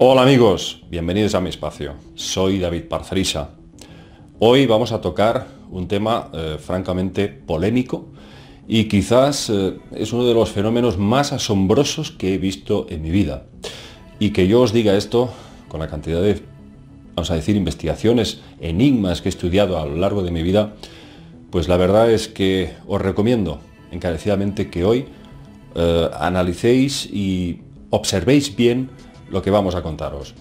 Hola amigos, bienvenidos a mi espacio. Soy David Parcerisa. Hoy vamos a tocar un tema francamente polémico y quizás es uno de los fenómenos más asombrosos que he visto en mi vida. Y que yo os diga esto con la cantidad de, vamos a decir, investigaciones, enigmas que he estudiado a lo largo de mi vida, pues la verdad es que os recomiendo encarecidamente que hoy analicéis y observéis bien lo que vamos a contaros.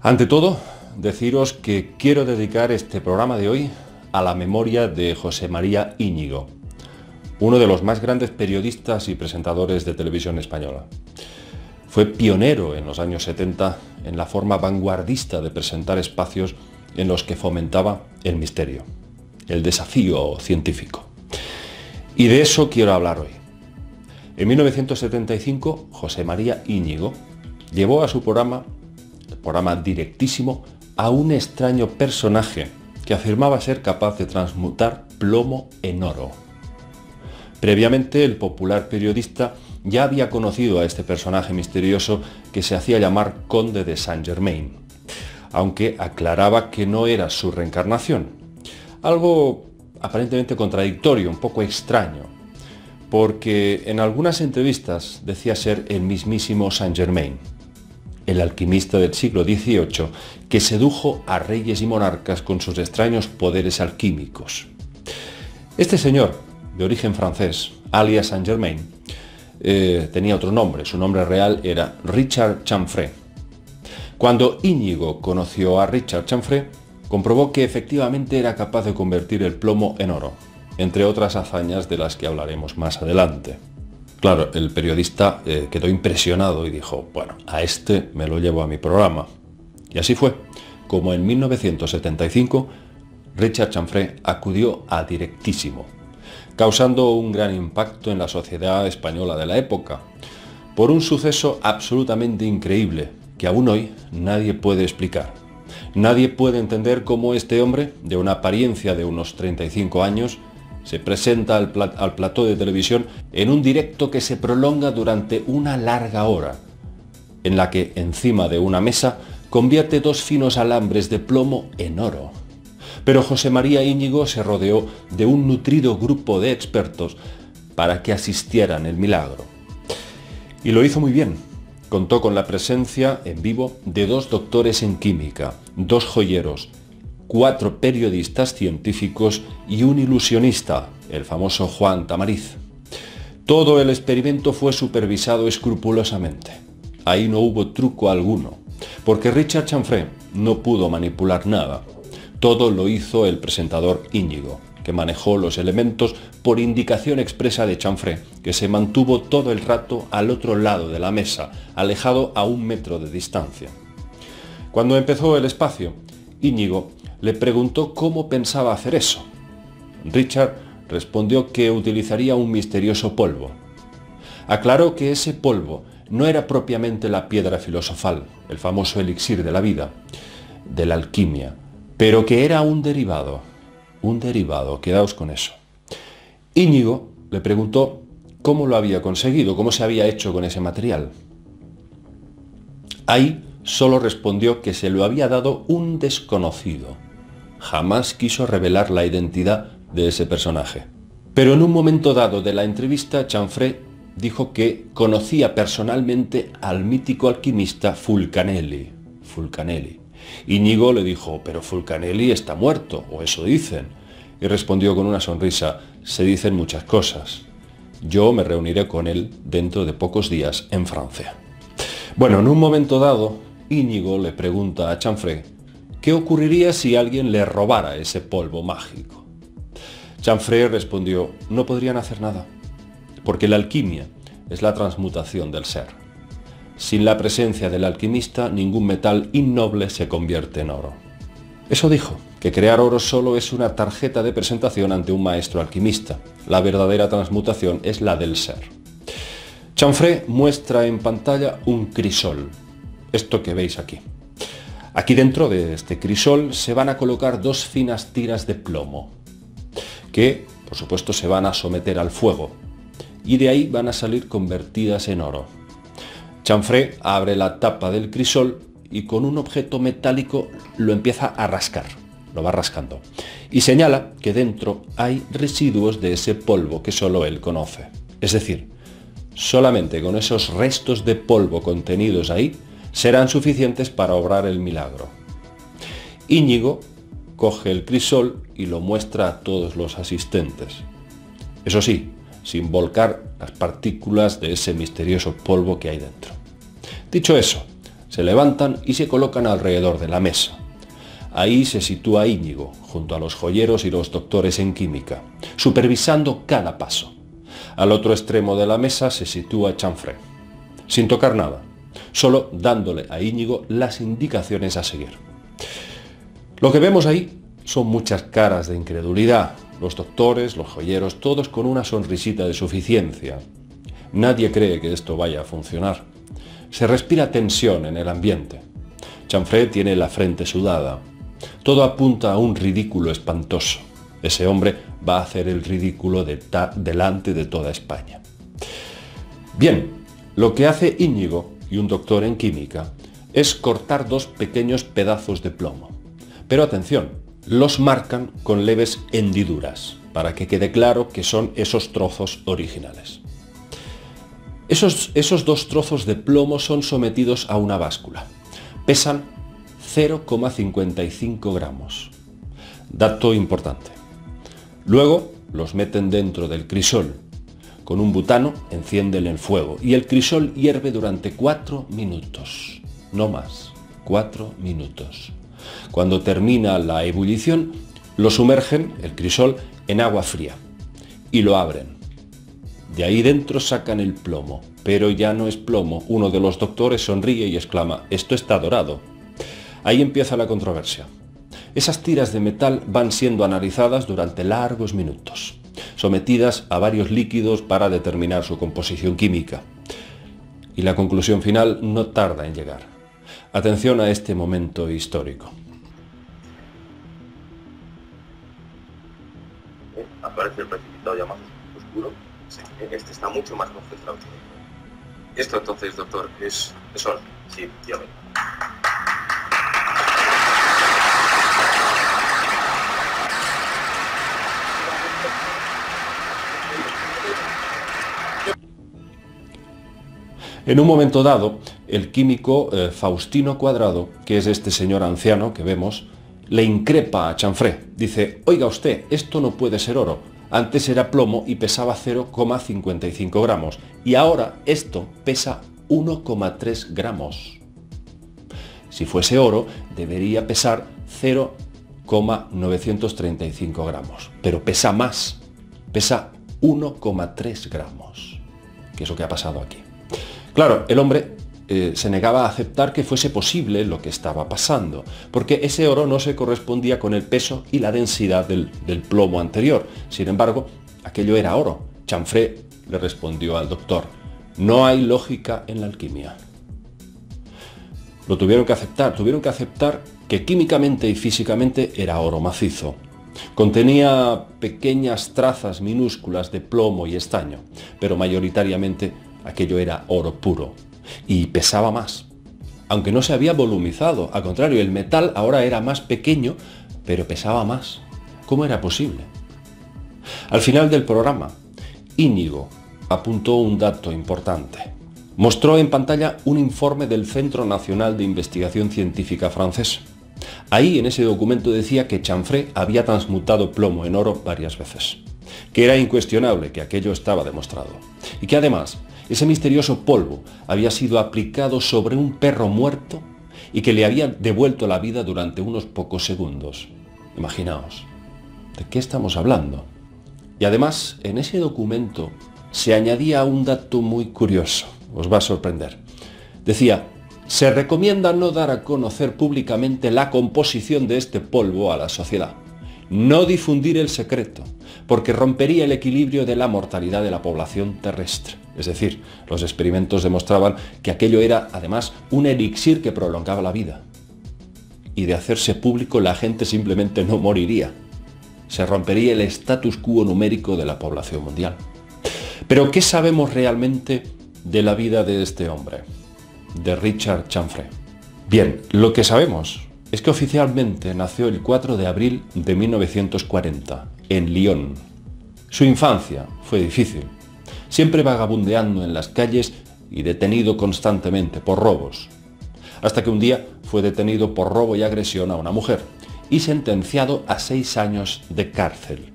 Ante todo, deciros que quiero dedicar este programa de hoy a la memoria de José María Íñigo, uno de los más grandes periodistas y presentadores de televisión española. Fue pionero en los años 70 en la forma vanguardista de presentar espacios en los que fomentaba el misterio, el desafío científico. Y de eso quiero hablar hoy. En 1975, José María Íñigo llevó a su programa directísimo, a un extraño personaje que afirmaba ser capaz de transmutar plomo en oro. Previamente, el popular periodista ya había conocido a este personaje misterioso que se hacía llamar Conde de Saint-Germain, aunque aclaraba que no era su reencarnación. Algo aparentemente contradictorio, un poco extraño, porque en algunas entrevistas decía ser el mismísimo Saint-Germain, el alquimista del siglo XVIII que sedujo a reyes y monarcas con sus extraños poderes alquímicos. Este señor, de origen francés, alias Saint-Germain, tenía otro nombre. Su nombre real era Richard Chanfray. Cuando Íñigo conoció a Richard Chanfray, comprobó que efectivamente era capaz de convertir el plomo en oro, entre otras hazañas de las que hablaremos más adelante. Claro, el periodista quedó impresionado y dijo, bueno, a este me lo llevo a mi programa. Y así fue, como en 1975, Richard Chanfray acudió a Directísimo, causando un gran impacto en la sociedad española de la época, por un suceso absolutamente increíble, que aún hoy nadie puede explicar. Nadie puede entender cómo este hombre, de una apariencia de unos 35 años, se presenta al plató de televisión en un directo que se prolonga durante una larga hora, en la que encima de una mesa convierte dos finos alambres de plomo en oro. Pero José María Íñigo se rodeó de un nutrido grupo de expertos para que asistieran el milagro. Y lo hizo muy bien. Contó con la presencia en vivo de dos doctores en química, dos joyeros, 4 periodistas científicos y un ilusionista, el famoso Juan Tamariz. Todo el experimento fue supervisado escrupulosamente. Ahí no hubo truco alguno, porque Richard Chanfray no pudo manipular nada. Todo lo hizo el presentador Íñigo, que manejó los elementos por indicación expresa de Chanfray, que se mantuvo todo el rato al otro lado de la mesa, alejado a 1 metro de distancia. Cuando empezó el espacio, Íñigo le preguntó cómo pensaba hacer eso. Richard respondió que utilizaría un misterioso polvo. Aclaró que ese polvo no era propiamente la piedra filosofal, el famoso elixir de la vida, de la alquimia, pero que era un derivado, quedaos con eso. Íñigo le preguntó cómo lo había conseguido, cómo se había hecho con ese material. Ahí solo respondió que se lo había dado un desconocido. Jamás quiso revelar la identidad de ese personaje. Pero en un momento dado de la entrevista, Chanfray dijo que conocía personalmente al mítico alquimista Fulcanelli. Íñigo le dijo, pero Fulcanelli está muerto, o eso dicen. Y respondió con una sonrisa, se dicen muchas cosas. Yo me reuniré con él dentro de pocos días en Francia. Bueno, en un momento dado, Íñigo le pregunta a Chanfray ¿qué ocurriría si alguien le robara ese polvo mágico? Chanfray respondió, no podrían hacer nada, porque la alquimia es la transmutación del ser. Sin la presencia del alquimista, ningún metal innoble se convierte en oro. Eso dijo, que crear oro solo es una tarjeta de presentación ante un maestro alquimista. La verdadera transmutación es la del ser. Chanfray muestra en pantalla un crisol, esto que veis aquí. Aquí dentro de este crisol se van a colocar 2 finas tiras de plomo, que por supuesto se van a someter al fuego, y de ahí van a salir convertidas en oro. Chanfré abre la tapa del crisol y con un objeto metálico lo empieza a rascar, lo va rascando, y señala que dentro hay residuos de ese polvo que solo él conoce. Es decir, solamente con esos restos de polvo contenidos ahí serán suficientes para obrar el milagro. Íñigo coge el crisol y lo muestra a todos los asistentes. Eso sí, sin volcar las partículas de ese misterioso polvo que hay dentro. Dicho eso, se levantan y se colocan alrededor de la mesa. Ahí se sitúa Íñigo, junto a los joyeros y los doctores en química, supervisando cada paso. Al otro extremo de la mesa se sitúa Chanfré, sin tocar nada, solo dándole a Íñigo las indicaciones a seguir. Lo que vemos ahí son muchas caras de incredulidad, los doctores, los joyeros, todos con una sonrisita de suficiencia. Nadie cree que esto vaya a funcionar. Se respira tensión en el ambiente. Chanfré tiene la frente sudada. Todo apunta a un ridículo espantoso. Ese hombre va a hacer el ridículo delante de toda España. Bien, lo que hace Íñigo y un doctor en química es cortar dos pequeños pedazos de plomo. Pero atención, los marcan con leves hendiduras, para que quede claro que son esos trozos originales. Esos dos trozos de plomo son sometidos a una báscula. Pesan 0,55 gramos. Dato importante. Luego los meten dentro del crisol. Con un butano encienden el fuego y el crisol hierve durante 4 minutos. No más, 4 minutos. Cuando termina la ebullición, lo sumergen, el crisol, en agua fría y lo abren. De ahí dentro sacan el plomo, pero ya no es plomo. Uno de los doctores sonríe y exclama: «Esto está dorado». Ahí empieza la controversia. Esas tiras de metal van siendo analizadas durante largos minutos, sometidas a varios líquidos para determinar su composición química. Y la conclusión final no tarda en llegar. Atención a este momento histórico. Aparece el precipitado ya más oscuro. Sí, este está mucho más concentrado. Esto entonces, doctor, es oro. Sí, efectivamente. En un momento dado, el químico Faustino Cuadrado, que es este señor anciano que vemos, le increpa a Chanfré. Dice: «Oiga usted, esto no puede ser oro. Antes era plomo y pesaba 0,55 gramos. Y ahora esto pesa 1,3 gramos. Si fuese oro, debería pesar 0,935 gramos. Pero pesa más. Pesa 1,3 gramos. ¿Qué es lo que ha pasado aquí? Claro, el hombre se negaba a aceptar que fuese posible lo que estaba pasando, porque ese oro no se correspondía con el peso y la densidad del plomo anterior. Sin embargo, aquello era oro. Chanfré le respondió al doctor: «No hay lógica en la alquimia». Lo tuvieron que aceptar que químicamente y físicamente era oro macizo. Contenía pequeñas trazas minúsculas de plomo y estaño, pero mayoritariamente aquello era oro puro. Y pesaba más, aunque no se había volumizado. Al contrario, el metal ahora era más pequeño, pero pesaba más. ¿Cómo era posible? Al final del programa, Íñigo apuntó un dato importante. Mostró en pantalla un informe del Centro Nacional de Investigación Científica francés. Ahí, en ese documento, decía que Chanfré había transmutado plomo en oro varias veces, que era incuestionable que aquello estaba demostrado, y que además ese misterioso polvo había sido aplicado sobre un perro muerto y que le había devuelto la vida durante unos pocos segundos. Imaginaos, ¿de qué estamos hablando? Y además, en ese documento se añadía un dato muy curioso, os va a sorprender. Decía: «Se recomienda no dar a conocer públicamente la composición de este polvo a la sociedad. No difundir el secreto, porque rompería el equilibrio de la mortalidad de la población terrestre». Es decir, los experimentos demostraban que aquello era, además, un elixir que prolongaba la vida. Y de hacerse público, la gente simplemente no moriría. Se rompería el status quo numérico de la población mundial. Pero, ¿qué sabemos realmente de la vida de este hombre? de Richard Chanfray. Bien, lo que sabemos es que oficialmente nació el 4 de abril de 1940, en Lyon. Su infancia fue difícil, siempre vagabundeando en las calles y detenido constantemente por robos, hasta que un día fue detenido por robo y agresión a una mujer y sentenciado a 6 años de cárcel.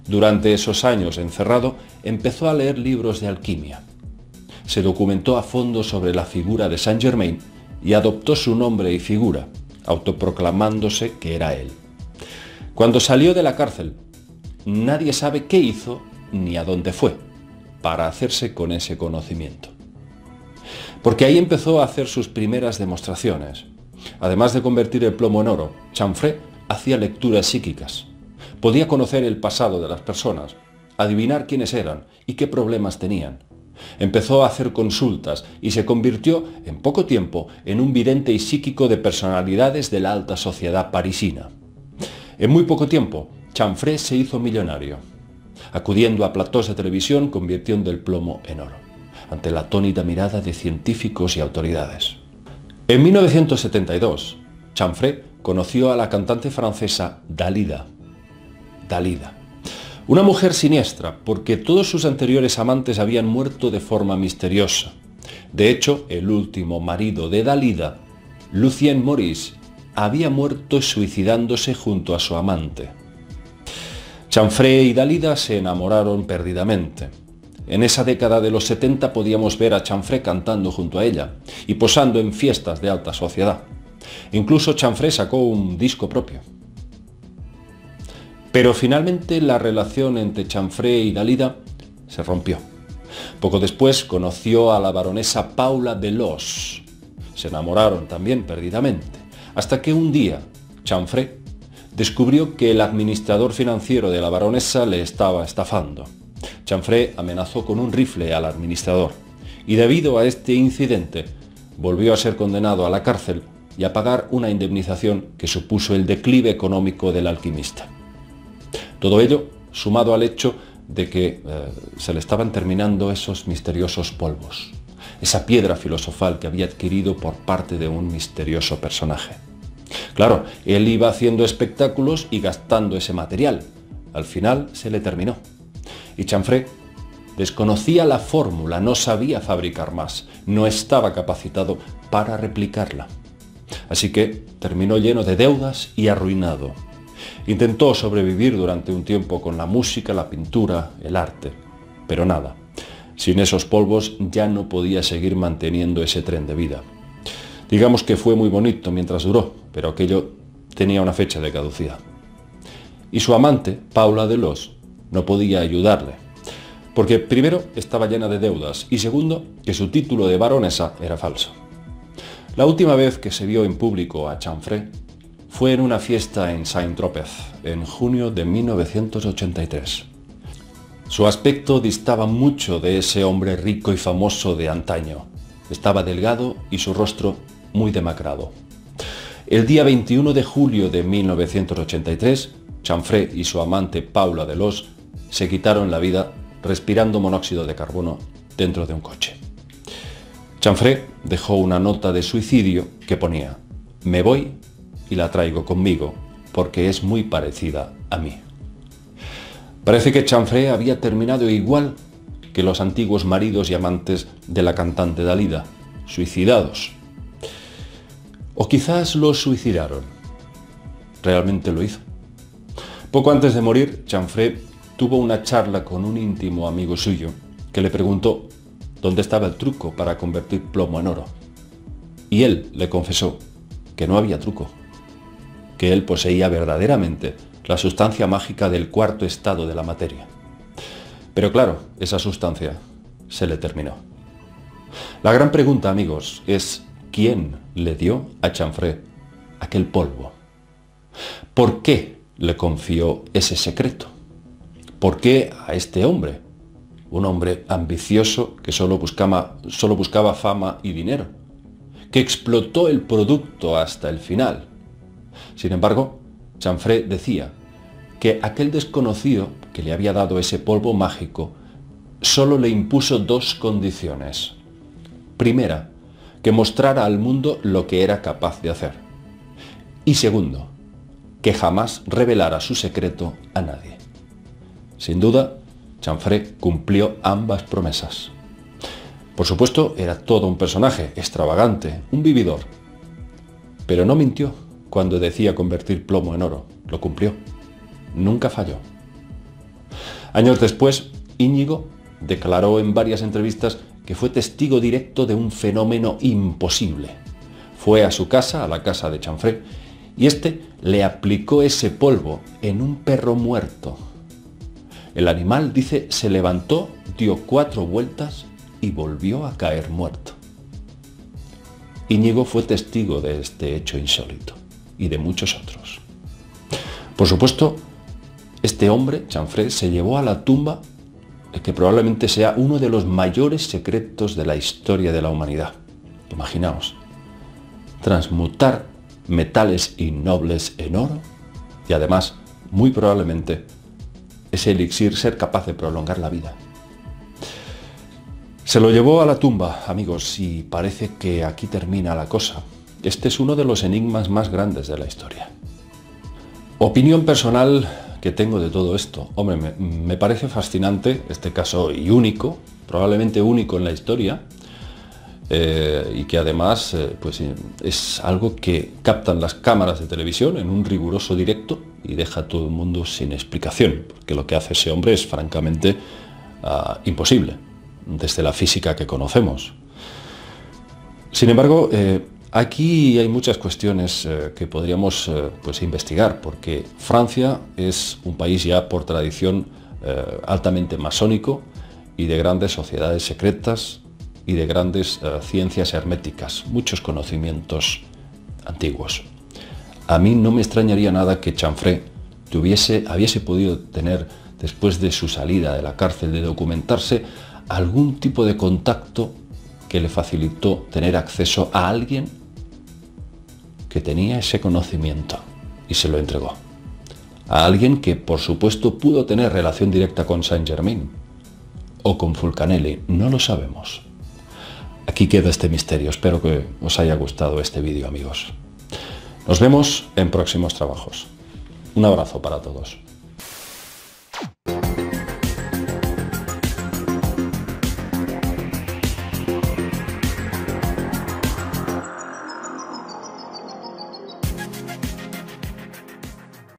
Durante esos años encerrado, empezó a leer libros de alquimia. Se documentó a fondo sobre la figura de Saint-Germain y adoptó su nombre y figura, autoproclamándose que era él. Cuando salió de la cárcel, nadie sabe qué hizo ni a dónde fue para hacerse con ese conocimiento. Porque ahí empezó a hacer sus primeras demostraciones. Además de convertir el plomo en oro, Chanfray hacía lecturas psíquicas. Podía conocer el pasado de las personas, adivinar quiénes eran y qué problemas tenían. Empezó a hacer consultas y se convirtió en poco tiempo en un vidente y psíquico de personalidades de la alta sociedad parisina. En muy poco tiempo, Chanfray se hizo millonario. Acudiendo a platós de televisión, convirtiendo el plomo en oro, ante la atónita mirada de científicos y autoridades. En 1972, Chanfray conoció a la cantante francesa Dalida, una mujer siniestra porque todos sus anteriores amantes habían muerto de forma misteriosa. De hecho, el último marido de Dalida, Lucien Maurice, había muerto suicidándose junto a su amante. Chanfray y Dalida se enamoraron perdidamente. En esa década de los 70 podíamos ver a Chanfray cantando junto a ella y posando en fiestas de alta sociedad. Incluso Chanfray sacó un disco propio. Pero finalmente la relación entre Chanfray y Dalida se rompió. Poco después conoció a la baronesa Paula Delos. Se enamoraron también perdidamente, hasta que un día Chanfray descubrió que el administrador financiero de la baronesa le estaba estafando. Chanfray amenazó con un rifle al administrador y debido a este incidente volvió a ser condenado a la cárcel y a pagar una indemnización que supuso el declive económico del alquimista. Todo ello sumado al hecho de que se le estaban terminando esos misteriosos polvos, esa piedra filosofal que había adquirido por parte de un misterioso personaje. Claro, él iba haciendo espectáculos y gastando ese material. Al final se le terminó. Y Chanfray desconocía la fórmula, no sabía fabricar más, no estaba capacitado para replicarla. Así que terminó lleno de deudas y arruinado. Intentó sobrevivir durante un tiempo con la música, la pintura, el arte, pero nada. Sin esos polvos ya no podía seguir manteniendo ese tren de vida. Digamos que fue muy bonito mientras duró, pero aquello tenía una fecha de caducidad. Y su amante, Paula Delos, no podía ayudarle, porque primero estaba llena de deudas y segundo, que su título de baronesa era falso. La última vez que se vio en público a Chanfray fue en una fiesta en Saint-Tropez, en junio de 1983. Su aspecto distaba mucho de ese hombre rico y famoso de antaño. Estaba delgado y su rostro muy demacrado. El día 21 de julio de 1983, Chanfray y su amante Paula Delos se quitaron la vida respirando monóxido de carbono dentro de un coche. Chanfray dejó una nota de suicidio que ponía: «Me voy y la traigo conmigo porque es muy parecida a mí». Parece que Chanfray había terminado igual que los antiguos maridos y amantes de la cantante Dalida, suicidados. O quizás lo suicidaron. Realmente lo hizo. Poco antes de morir, Chanfray tuvo una charla con un íntimo amigo suyo que le preguntó dónde estaba el truco para convertir plomo en oro. Y él le confesó que no había truco, que él poseía verdaderamente la sustancia mágica del cuarto estado de la materia. Pero claro, esa sustancia se le terminó. La gran pregunta, amigos, es ¿quién le dio a Chanfray aquel polvo? ¿Por qué le confió ese secreto? ¿Por qué a este hombre, un hombre ambicioso que solo buscaba fama y dinero, que explotó el producto hasta el final? Sin embargo, Chanfray decía que aquel desconocido que le había dado ese polvo mágico solo le impuso dos condiciones. Primera, que mostrara al mundo lo que era capaz de hacer. Y segundo, que jamás revelara su secreto a nadie. Sin duda, Chanfré cumplió ambas promesas. Por supuesto, era todo un personaje, extravagante, un vividor. Pero no mintió cuando decía convertir plomo en oro. Lo cumplió. Nunca falló. Años después, Íñigo declaró en varias entrevistas que fue testigo directo de un fenómeno imposible. Fue a su casa, a la casa de Chanfré, y este le aplicó ese polvo en un perro muerto. El animal, dice, se levantó, dio 4 vueltas y volvió a caer muerto. Íñigo fue testigo de este hecho insólito y de muchos otros. Por supuesto, este hombre, Chanfré, se llevó a la tumba el que probablemente sea uno de los mayores secretos de la historia de la humanidad. Imaginaos, transmutar metales innobles en oro y además, muy probablemente, ese elixir ser capaz de prolongar la vida. Se lo llevó a la tumba, amigos, y parece que aquí termina la cosa. Este es uno de los enigmas más grandes de la historia. Opinión personal que tengo de todo esto. Hombre, me parece fascinante este caso y único, probablemente único en la historia, y que además pues es algo que captan las cámaras de televisión en un riguroso directo y deja a todo el mundo sin explicación, porque lo que hace ese hombre es francamente imposible desde la física que conocemos. Sin embargo, aquí hay muchas cuestiones que podríamos pues investigar, porque Francia es un país ya por tradición altamente masónico y de grandes sociedades secretas y de grandes ciencias herméticas, muchos conocimientos antiguos. A mí no me extrañaría nada que Chanfré hubiese podido tener, después de su salida de la cárcel, de documentarse, algún tipo de contacto que le facilitó tener acceso a alguien que tenía ese conocimiento y se lo entregó. A alguien que, por supuesto, pudo tener relación directa con Saint-Germain o con Fulcanelli, no lo sabemos. Aquí queda este misterio. Espero que os haya gustado este vídeo, amigos. Nos vemos en próximos trabajos. Un abrazo para todos.